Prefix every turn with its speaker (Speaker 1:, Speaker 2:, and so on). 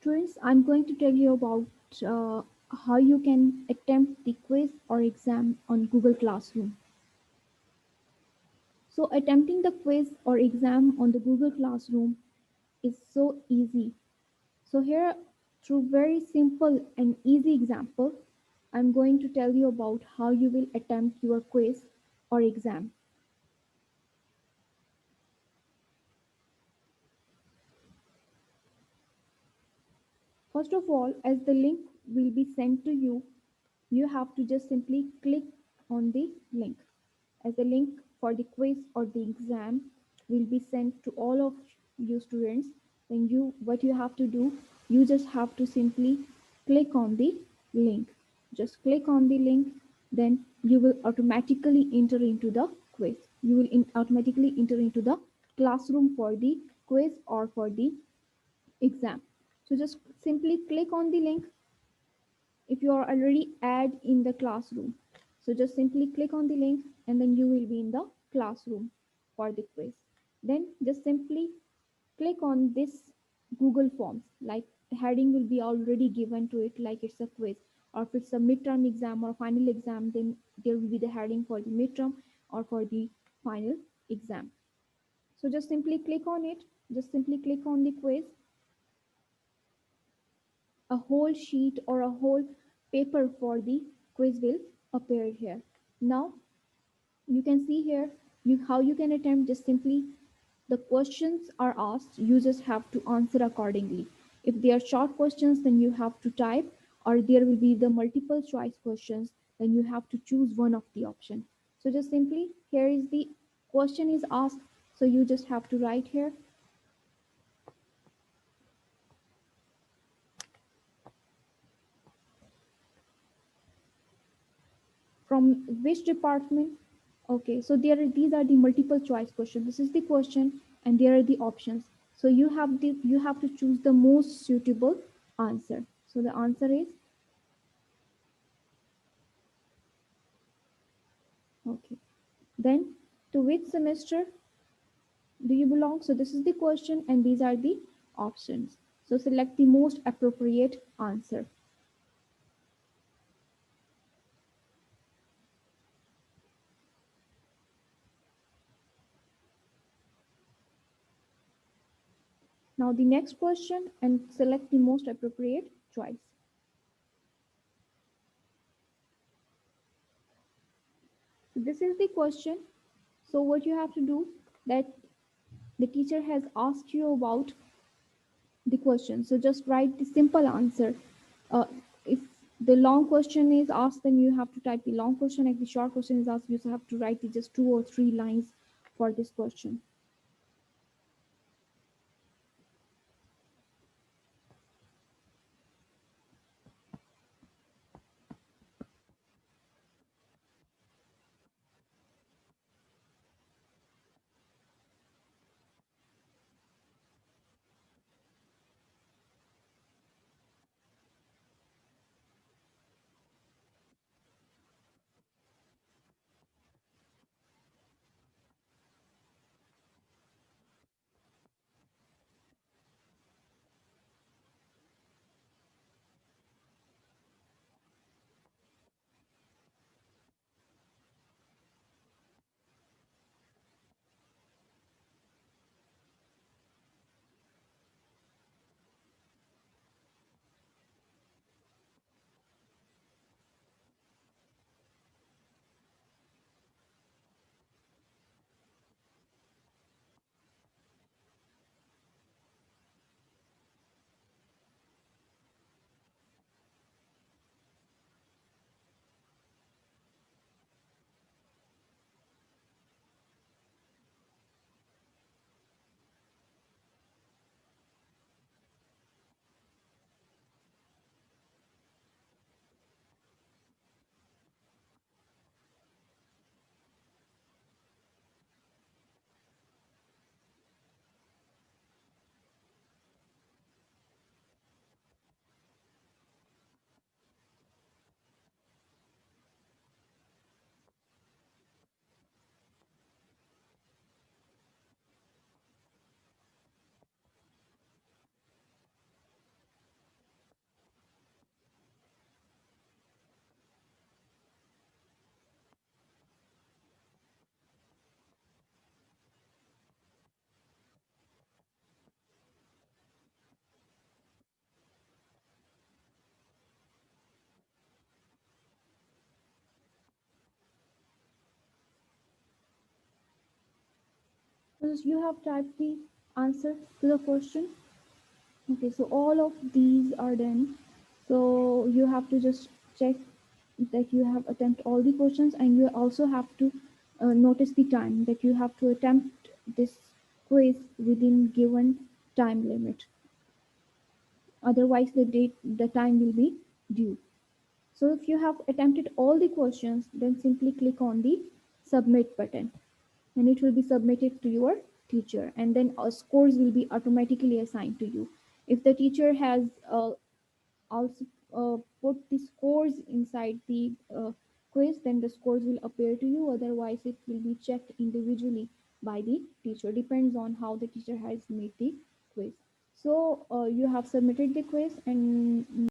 Speaker 1: Students, I'm going to tell you about how you can attempt the quiz or exam on Google Classroom. So, attempting the quiz or exam on the Google Classroom is so easy. So, here, through very simple and easy example, I'm going to tell you about how you will attempt your quiz or exam. First of all, as the link will be sent to you, you have to just simply click on the link. As the link for the quiz or the exam will be sent to all of you students, then what you have to do, you just have to simply click on the link. Just click on the link, then you will automatically enter into the quiz. You will automatically enter into the classroom for the quiz or for the exam. So just simply click on the link if you are already add in the classroom. So just simply click on the link and then you will be in the classroom for the quiz. Then just simply click on this Google Forms. Like the heading will be already given to it like it's a quiz. Or if it's a midterm exam or final exam, then there will be the heading for the midterm or for the final exam. So just simply click on it. Just simply click on the quiz. A whole sheet or a whole paper for the quiz will appear here. Now you can see here how you can attempt. Just simply the questions are asked, you just have to answer accordingly. If they are short questions, then you have to type, or there will be the multiple choice questions, then you have to choose one of the option. So just simply here is the question is asked, so you just have to write here from which department. Okay, so these are the multiple choice questions. This is the question and there are the options. So you have to choose the most suitable answer. So the answer is okay. Then to which semester do you belong? So this is the question and these are the options. So select the most appropriate answer. Now the next question and select the most appropriate choice. So this is the question. So what you have to do, that the teacher has asked you about the question. So just write the simple answer. If the long question is asked, then you have to type the long question. If the short question is asked, you have to write the just 2 or 3 lines for this question. So you have typed the answer to the question. Okay, so all of these are done. So you have to just check that you have attempted all the questions, and you also have to notice the time that you have to attempt this quiz within given time limit. Otherwise, the time will be due. So if you have attempted all the questions, then simply click on the submit button, and it will be submitted to your teacher, and then scores will be automatically assigned to you. If the teacher has also put the scores inside the quiz, then the scores will appear to you. Otherwise, it will be checked individually by the teacher. Depends on how the teacher has made the quiz. So you have submitted the quiz, and